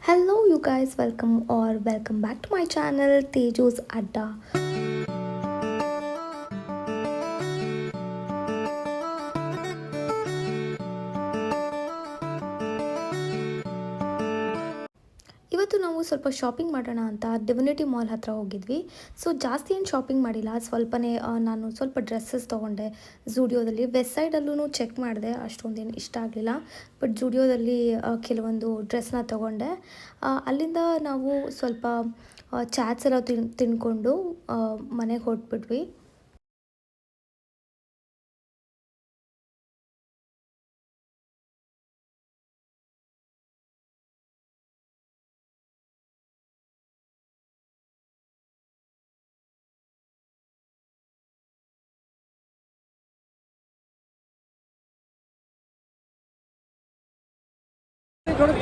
Hello, you guys, welcome back to my channel Teju's Adda. ಇವತ್ತು ನಾವು ಸ್ವಲ್ಪ shopping ಮಾಡೋಣ ಅಂತ ಡಿವಿನಿಟಿ ಮಾಲ್ ಹತ್ರ ಹೋಗಿದ್ವಿ. ಸೊ ಜಾಸ್ತಿ ಏನು ಶಾಪಿಂಗ್ ಮಾಡಿಲ್ಲ, ಸ್ವಲ್ಪನೇ ನಾನು ಸ್ವಲ್ಪ ಡ್ರೆಸ್ಸಸ್ ತೊಗೊಂಡೆ ಝೂಡಿಯೋದಲ್ಲಿ. ವೆಸ್ಟ್ ಸೈಡಲ್ಲೂ ಚೆಕ್ ಮಾಡಿದೆ, ಅಷ್ಟೊಂದೇನು ಇಷ್ಟ ಆಗಲಿಲ್ಲ. ಬಟ್ ಝೂಡಿಯೋದಲ್ಲಿ ಕೆಲವೊಂದು ಡ್ರೆಸ್ನ ತೊಗೊಂಡೆ. ಅಲ್ಲಿಂದ ನಾವು ಸ್ವಲ್ಪ ಚಾಟ್ಸ್ ಎಲ್ಲ ತಿನ್ಕೊಂಡು ಮನೆಗೆ ಹೊರಟ್ಬಿಟ್ವಿ.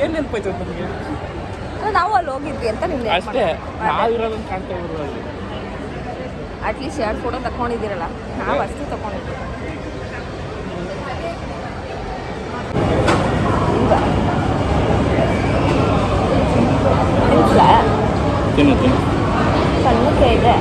ಏನ್ ನೆನಪಾಯ್ತು ನಮಗೆ? ನಾವು ಅಲ್ಲಿ ಹೋಗಿದ್ವಿ ಅಂತ ನಿಮ್ಗೆ ಅಷ್ಟೇ, ನಾವಿರೋದನ್ನ ಕಾಣ್ತಾ ಇದ್ರು ಅಲ್ಲಿ. ಅಟ್ಲೀಸ್ಟ್ 2 ಫೋಟೋ ತಗೊಂಡಿದ್ದೀರಲ್ಲ, ನಾವು ಅಷ್ಟೇ ತಗೊಂಡಿದ್ವಿ. ತಿನ್ನು ತಿನ್ನು. ಸಣ್ಣಕ್ಕೆ ಇದೆ.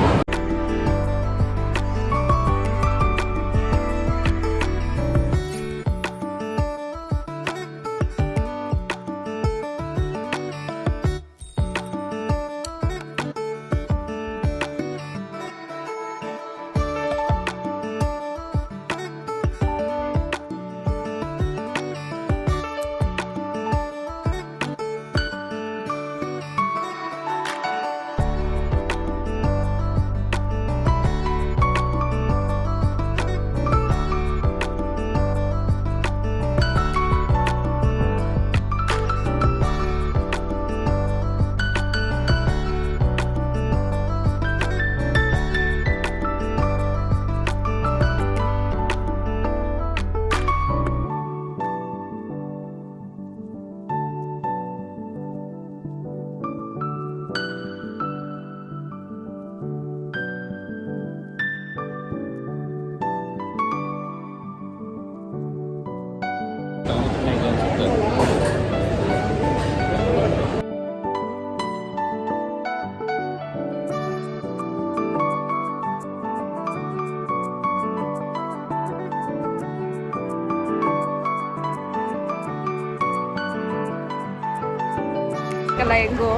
ಹೆಂಗೋ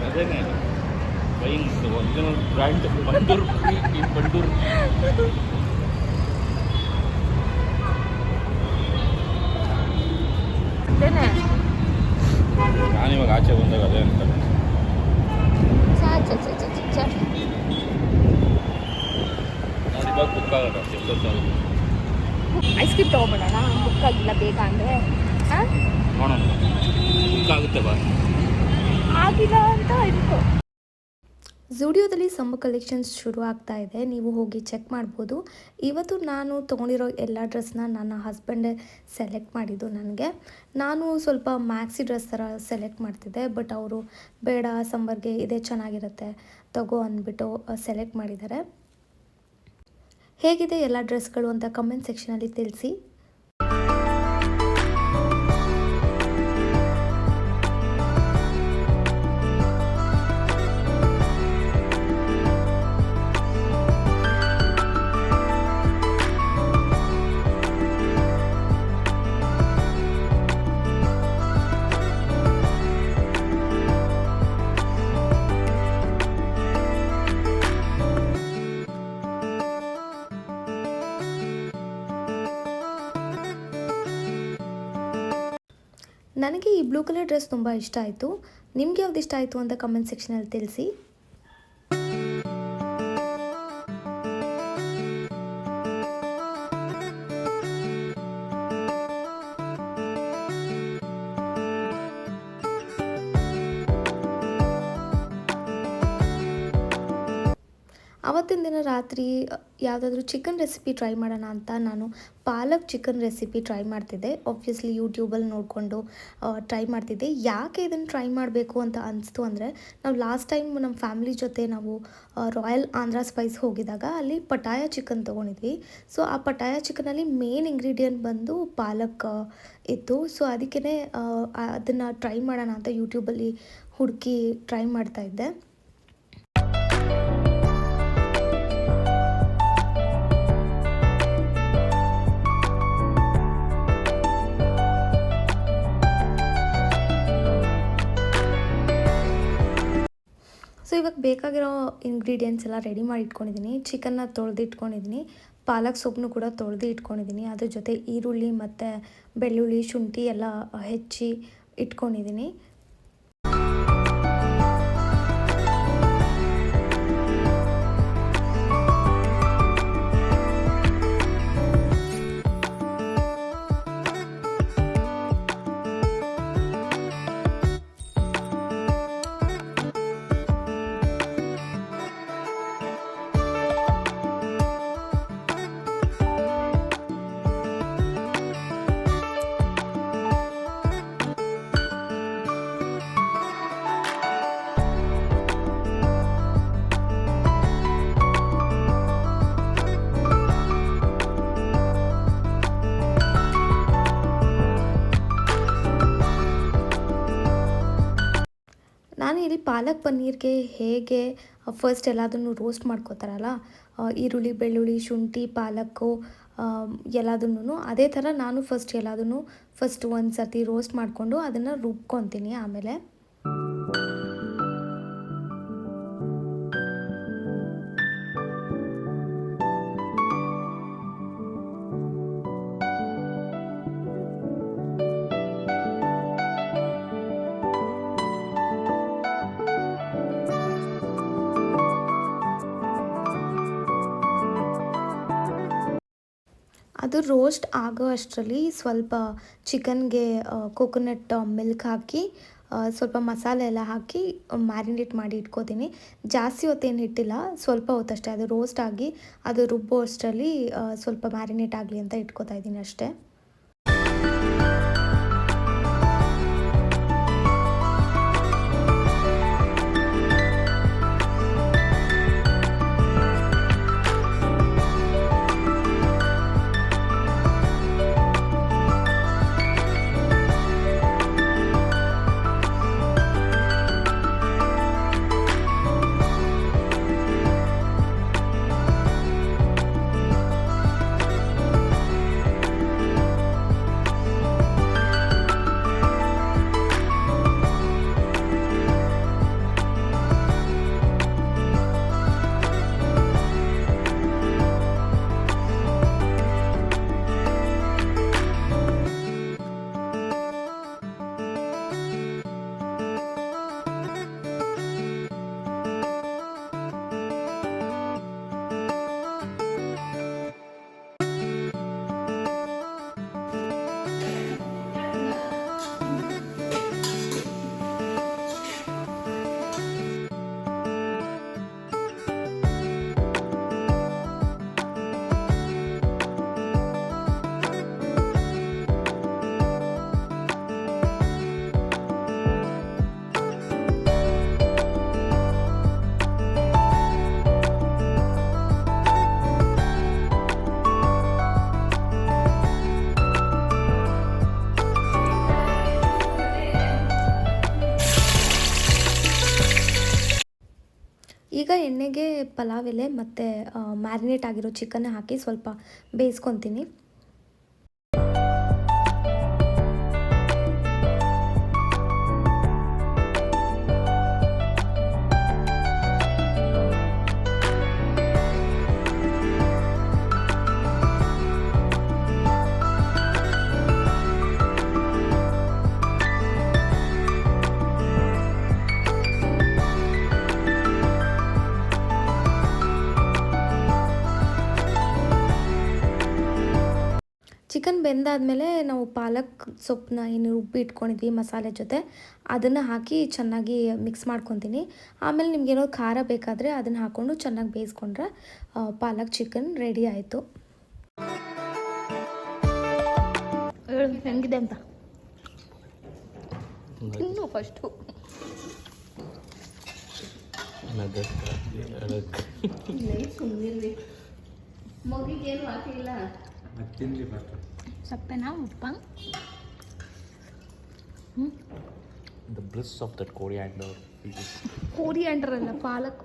ಅದೇನೆ ವೈನ್ಸ್ ಒರಿಜಿನಲ್ ಬ್ರ್ಯಾಂಡ್ ಬಂಡೂರ್ ಇನ್ ಬಂಡೂರ್. ಅದೇನೆ ನಾನಿವಾಗ ಆಚೆ ಬಂದಾಗ ಅದೇ ಅಂತ ನೋಡಿ, ಇವಾಗ ಬುಕ್ ಆಗೋದು ಎಷ್ಟೊತ್ತಾಗ ಐಸ್ ಕ್ರೀಮ್ ತೊಗೊಬಿಡೋಣ. ಬುಕ್ ಆಗಿಲ್ಲ ಬೇಗ ಅಂದರೆ ನೋಡೋಣ, ಬುಕ್ ಆಗುತ್ತೆ ಬಾ. ಆಗಿಲ್ಲ ಅಂತ ಇತ್ತು. ಝೂಡಿಯೋದಲ್ಲಿ ಸಮ್ಮರ್ ಕಲೆಕ್ಷನ್ಸ್ ಶುರು ಆಗ್ತಾ ಇದೆ, ನೀವು ಹೋಗಿ ಚೆಕ್ ಮಾಡ್ಬೋದು. ಇವತ್ತು ನಾನು ತೊಗೊಂಡಿರೋ ಎಲ್ಲ ಡ್ರೆಸ್ನ ನನ್ನ ಹಸ್ಬೆಂಡೇ ಸೆಲೆಕ್ಟ್ ಮಾಡಿದ್ದು. ನಾನು ಸ್ವಲ್ಪ ಮ್ಯಾಕ್ಸಿ ಡ್ರೆಸ್ ಥರ ಸೆಲೆಕ್ಟ್ ಮಾಡ್ತಿದ್ದೆ, ಬಟ್ ಅವರು ಬೇಡ, ಸಮ್ಮರ್ಗೆ ಇದೇ ಚೆನ್ನಾಗಿರುತ್ತೆ ತಗೋ ಅಂದ್ಬಿಟ್ಟು ಸೆಲೆಕ್ಟ್ ಮಾಡಿದ್ದಾರೆ. ಹೇಗಿದೆ ಎಲ್ಲ ಡ್ರೆಸ್ಗಳು ಅಂತ ಕಮೆಂಟ್ ಸೆಕ್ಷನಲ್ಲಿ ತಿಳಿಸಿ. ನನಗೆ ಈ ಬ್ಲೂ ಕಲರ್ ಡ್ರೆಸ್ ತುಂಬ ಇಷ್ಟ ಆಯಿತು. ನಿಮ್ಗೆ ಯಾವ್ದು ಇಷ್ಟ ಆಯಿತು ಅಂತ ಕಮೆಂಟ್ ಸೆಕ್ಷನಲ್ಲಿ ತಿಳಿಸಿ. ಅವತ್ತಿನ ದಿನ ರಾತ್ರಿ ಯಾವುದಾದ್ರೂ ಚಿಕನ್ ರೆಸಿಪಿ ಟ್ರೈ ಮಾಡೋಣ ಅಂತ ನಾನು ಪಾಲಕ್ ಚಿಕನ್ ರೆಸಿಪಿ ಟ್ರೈ ಮಾಡ್ತಿದ್ದೆ. ಆಬ್ವಿಯಸ್ಲಿ ಯೂಟ್ಯೂಬಲ್ಲಿ ನೋಡಿಕೊಂಡು ಟ್ರೈ ಮಾಡ್ತಿದ್ದೆ. ಯಾಕೆ ಇದನ್ನು ಟ್ರೈ ಮಾಡಬೇಕು ಅಂತ ಅನಿಸ್ತು ಅಂದರೆ, ನಾವು ಲಾಸ್ಟ್ ಟೈಮ್ ನಮ್ಮ ಫ್ಯಾಮಿಲಿ ಜೊತೆ ನಾವು ರಾಯಲ್ ಆಂಧ್ರ ಸ್ಪೈಸ್ ಹೋಗಿದಾಗ ಅಲ್ಲಿ ಪಟಾಯ ಚಿಕನ್ ತೊಗೊಂಡಿದ್ವಿ. ಸೊ ಆ ಪಟಾಯ ಚಿಕನಲ್ಲಿ ಮೇನ್ ಇಂಗ್ರೀಡಿಯೆಂಟ್ ಬಂದು ಪಾಲಕ್ ಇತ್ತು. ಸೊ ಅದಕ್ಕೇ ಅದನ್ನು ಟ್ರೈ ಮಾಡೋಣ ಅಂತ ಯೂಟ್ಯೂಬಲ್ಲಿ ಹುಡುಕಿ ಟ್ರೈ ಮಾಡ್ತಾಯಿದ್ದೆ. ಸೊ ಇವಾಗ ಬೇಕಾಗಿರೋ ಇಂಗ್ರೀಡಿಯೆಂಟ್ಸ್ ಎಲ್ಲ ರೆಡಿ ಮಾಡಿ ಇಟ್ಕೊಂಡಿದ್ದೀನಿ. ಚಿಕನ್ನ ತೊಳೆದು ಇಟ್ಕೊಂಡಿದ್ದೀನಿ, ಪಾಲಕ್ ಸೊಪ್ಪನ್ನು ಕೂಡ ತೊಳೆದು ಇಟ್ಕೊಂಡಿದ್ದೀನಿ. ಅದ್ರ ಜೊತೆ ಈರುಳ್ಳಿ ಮತ್ತು ಬೆಳ್ಳುಳ್ಳಿ, ಶುಂಠಿ ಎಲ್ಲ ಹೆಚ್ಚಿ ಇಟ್ಕೊಂಡಿದ್ದೀನಿ. ನಾನು ಇಲ್ಲಿ ಪಾಲಕ್ ಪನ್ನೀರ್ಗೆ ಹೇಗೆ ಫಸ್ಟ್ ಎಲ್ಲದನ್ನು ರೋಸ್ಟ್ ಮಾಡ್ಕೋತಾರಲ್ಲ, ಈರುಳ್ಳಿ, ಬೆಳ್ಳುಳ್ಳಿ, ಶುಂಠಿ, ಪಾಲಕ್ಕು ಎಲ್ಲದನ್ನು ಅದೇ ಥರ ನಾನು ಫಸ್ಟ್ ಒಂದು ಸರ್ತಿ ರೋಸ್ಟ್ ಮಾಡಿಕೊಂಡು ಅದನ್ನು ರುಬ್ಕೊತೀನಿ. ಆಮೇಲೆ ಅದು ರೋಸ್ಟ್ ಆಗೋ ಅಷ್ಟರಲ್ಲಿ ಸ್ವಲ್ಪ ಚಿಕನ್ಗೆ ಕೋಕೋನಟ್ ಮಿಲ್ಕ್ ಹಾಕಿ ಸ್ವಲ್ಪ ಮಸಾಲೆ ಎಲ್ಲ ಹಾಕಿ ಮ್ಯಾರಿನೇಟ್ ಮಾಡಿ ಇಟ್ಕೋತೀನಿ. ಜಾಸ್ತಿ ಹೊತ್ತೇನು ಇಟ್ಟಿಲ್ಲ, ಸ್ವಲ್ಪ ಹೊತ್ತಷ್ಟೇ. ಅದು ರೋಸ್ಟ್ ಆಗಿ ಅದು ರುಬ್ಬೋ ಅಷ್ಟರಲ್ಲಿ ಸ್ವಲ್ಪ ಮ್ಯಾರಿನೇಟ್ ಆಗಲಿ ಅಂತ ಇಟ್ಕೋತಾ ಇದ್ದೀನಿ ಅಷ್ಟೇ. ಈಗ ಎಣ್ಣೆಗೆ ಪಲಾವ್ ಎಲೆ ಮತ್ತು ಮ್ಯಾರಿನೇಟ್ ಆಗಿರೋ ಚಿಕನ್ನ ಹಾಕಿ ಸ್ವಲ್ಪ ಬೇಯಿಸ್ಕೊತೀನಿ. ಬೆಂದಾದಮೇಲೆ ನಾವು ಪಾಲಕ್ ಸೊಪ್ಪನ್ನ ಏನು ರುಬ್ಬಿ ಇಟ್ಕೊಂಡಿದ್ವಿ ಮಸಾಲೆ ಜೊತೆ ಅದನ್ನು ಹಾಕಿ ಚೆನ್ನಾಗಿ ಮಿಕ್ಸ್ ಮಾಡ್ಕೊತೀನಿ. ಆಮೇಲೆ ನಿಮ್ಗೇನೋ ಖಾರ ಬೇಕಾದರೆ ಅದನ್ನು ಹಾಕ್ಕೊಂಡು ಚೆನ್ನಾಗಿ ಬೇಯಿಸ್ಕೊಂಡ್ರೆ ಪಾಲಕ್ ಚಿಕನ್ ರೆಡಿ ಆಯಿತು. ಹೆಂಗಿದೆ ಅಂತ ಇನ್ನು ಫಸ್ಟು ಮಗಿಗೇನು ಹಾಕಿಲ್ಲ. ಸಪ್ಪೆನಾ ಉಪ್ಪ? The bliss of that coriander. Coriander ಅಲ್ಲ, ಪಾಲಕ್.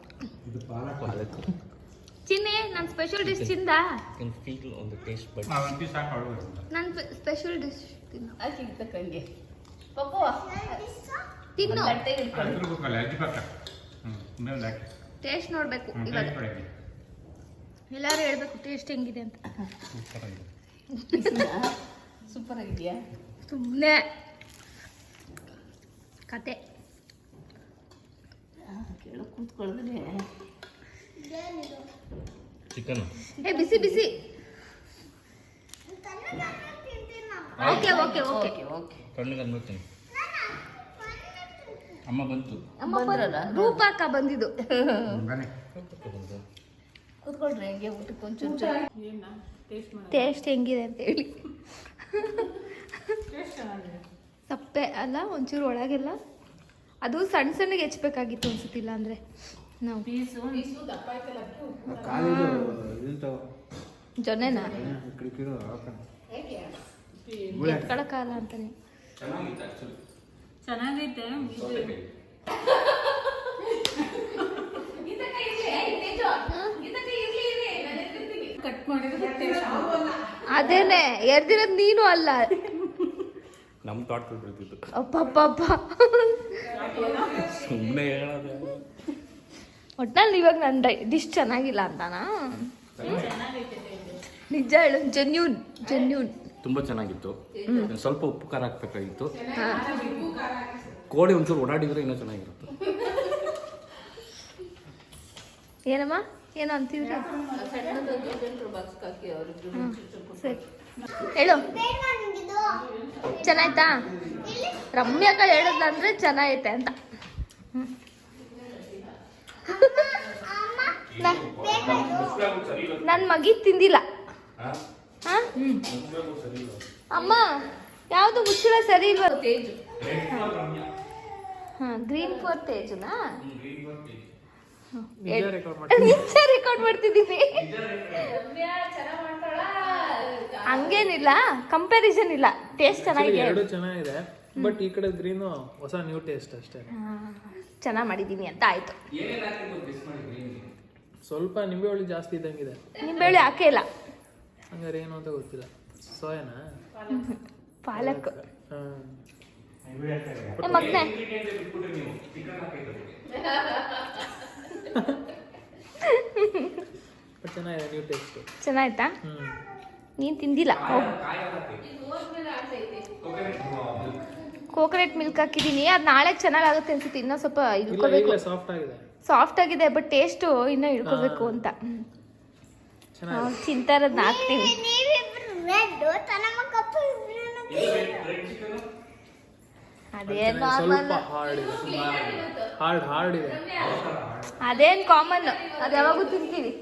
Palak. ಚಿನ್ನೆ ನನ್ನ ಸ್ಪೆಷಲ್ ಡಿಶ್ ತಿಂದ? You can feel on the taste buds. ನನ್ನ ಸ್ಪೆಷಲ್ ಡಿಶ್ ತಿಂದ. ಹಾಕಿ ತಕ್ಕಂಗೆ ಪಪ್ಪು ತಿನ್ನು. ತಟ್ಟೆ ಹಿಡ್ಕೊಳ್ಳಿ. ಟೇಸ್ಟ್ ನೋಡಬೇಕು ಇವಾಗ. ಎಲ್ಲರೂ ಹೇಳ್ಬೇಕು ಟೇಸ್ಟ್ ಹೆಂಗಿದೆ ಅಂತ. ಸೂಪರ್ ಆಗಿದೆಯಾ? ಸುಮ್ಮನೆ ಕತೆ ಕೇಳೋ ಕೂತ್ಕೊಳ್ಳೋದ್ರೆ Chicken. ಬಿಸಿ ಬಿಸಿ. Okay okay okay okay. ಕಣ್ಣಿಗೆ ಅಂದ್ಬಿಡ್ತೀನಿ. ಅಮ್ಮ ಬಂತು. ಅಮ್ಮ ಬಂದ್ರಲ್ಲ? ರೂಪಾಕ ಬಂದಿದ್ದು. ಕೂತ್ಕೊಳ್ರಿ ಹಂಗೆ ಊಟಕ್ಕೆ ಒಂಚೂರು ಟೇಸ್ಟ್ ಹೆಂಗಿದೆ ಅಂತ ಹೇಳಿ. ಸಪ್ಪೆ ಅಲ್ಲ ಒಂಚೂರು ಒಳಗೆಲ್ಲ ಅದು ಸಣ್ಣ ಸಣ್ಣಗೆ ಹೆಚ್ಚಬೇಕಾಗಿತ್ತು ಅನ್ಸುತ್ತಿಲ್ಲ ಅಂದರೆ ನಾವು ಜೊನ್ನೆನಾ ಎತ್ಕೊಳಕ್ಕಾಗಲ್ಲ ಅಂತಾನೆ. ಚೆನ್ನಾಗೈತೆ. ಕಟ್ ಮಾಡಿದ್ರೆ ಅದೇನೆ ಎರ್ದಿರೋದು ನೀನು ಅಲ್ಲ. ನಮ್ಮ ತೋಟದಲ್ಲಿ ಬೆಳೆದಿದ್ದು. ಅಪ್ಪಪ್ಪಪ್ಪ ಸುಮ್ಮನೆ ಹೇಳೋದು. ಒಟ್ನಲ್ಲಿ ಇವಾಗ ನನ್ನ ಡಿಶ್ ಚೆನ್ನಾಗಿಲ್ಲ ಅಂತಾನಾ? ನಿಜ ಹೇಳು. Genuine genuine. ತುಂಬ ಚೆನ್ನಾಗಿತ್ತು. ಸ್ವಲ್ಪ ಉಪ್ಪು ಖಾರ ಹಾಕ್ಬೇಕಾಗಿತ್ತು. ಕೋಳಿ ಒಂಚೂರು ಓಡಾಡಿದ್ರೆ ಇನ್ನೂ ಚೆನ್ನಾಗಿರುತ್ತೆ. ಏನಮ್ಮ ಏನೋ ಅಂತಿದ್ರಿ? ಸರಿ ಹೇಳು. ಚೆನ್ನಾಯ್ತಾ? ರಮ್ಯಾಗಳು ಹೇಳಿದ್ಲ ಅಂದ್ರೆ ಚೆನ್ನಾಗೈತೆ ಅಂತ. ನನ್ನ ಮಗಿ ತಿಂದಿಲ್ಲ. ಅಮ್ಮ ಯಾವುದು ಮುಚ್ಚಳ ಸರಿ ಇಲ್ವ? ತೇಜು. ಗ್ರೀನ್ ಫಾರ್ ತೇಜುನಾ? ನಿಜ ರೆಕಾರ್ಡ್ ಮಾಡ್ತಿದ್ದೀನಿ. ಹಂಗೇನಿಲ್ಲ, ಕಂಪ್ಯಾರಿಸನ್ ಇಲ್ಲ. ಟೇಸ್ಟ್ ಚೆನ್ನಾಗಿದೆ. ಎರಡು ಚೆನ್ನಾಗಿದೆ, ಬಟ್ ಈ ಕಡೆ ಗ್ರೀನು ಹೊಸ ನ್ಯೂ ಟೇಸ್ಟ್ ಅಷ್ಟೇ. ಚೆನ್ನಾಗಿ ಮಾಡಿದ್ದೀನಿ ಅಂತ ಆಯ್ತು. ಸ್ವಲ್ಪ ನಿಂಬೆಹುಳಿ ಜಾಸ್ತಿ ಇದ್ದಂಗಿದೆ. ನಿಂಬೆಹುಳಿ ಹಾಕೇ ಇಲ್ಲ. ಹಂಗಾರೆ ಏನು ಅಂತ ಗೊತ್ತಿಲ್ಲ. ಸೋಯಾನಾ? ಪಾಲಕ್. ಹಾಂ, ಮಗ್ನೆ ಬಟ್ ಚೆನ್ನಾಗಿದೆ ನ್ಯೂ ಟೇಸ್ಟ್. ಚೆನ್ನಾಯ್ತಾ? ನೀನು ತಿಂದಿಲ್ಲ. ಕೋಕೋನಟ್ ಮಿಲ್ಕ್ ಹಾಕಿದ್ದೀನಿ. ಅದು ನಾಳೆ ಚೆನ್ನಾಗಾಗುತ್ತೆ ಅನ್ಸುತ್ತೆ. ಇನ್ನೂ ಸ್ವಲ್ಪ ಇಳ್ಕೋಬೇಕು. ಸಾಫ್ಟ್ ಆಗಿದೆ. ಸಾಫ್ಟ್ ಆಗಿದೆ, ಬಟ್ ಟೇಸ್ಟು ಇನ್ನೂ ಇಳ್ಕೋಬೇಕು ಅಂತ. ತಿಂತಾರದ್ನ ಹಾಕ್ತೀನಿ. ಅದೇನು ನಾರ್ಮಲ್, ಹಾರ್ಡ್ ಇದೆ. ಅದೇನು ಕಾಮನ್, ಅದು ಯಾವಾಗೂ ತಿಂತೀವಿ.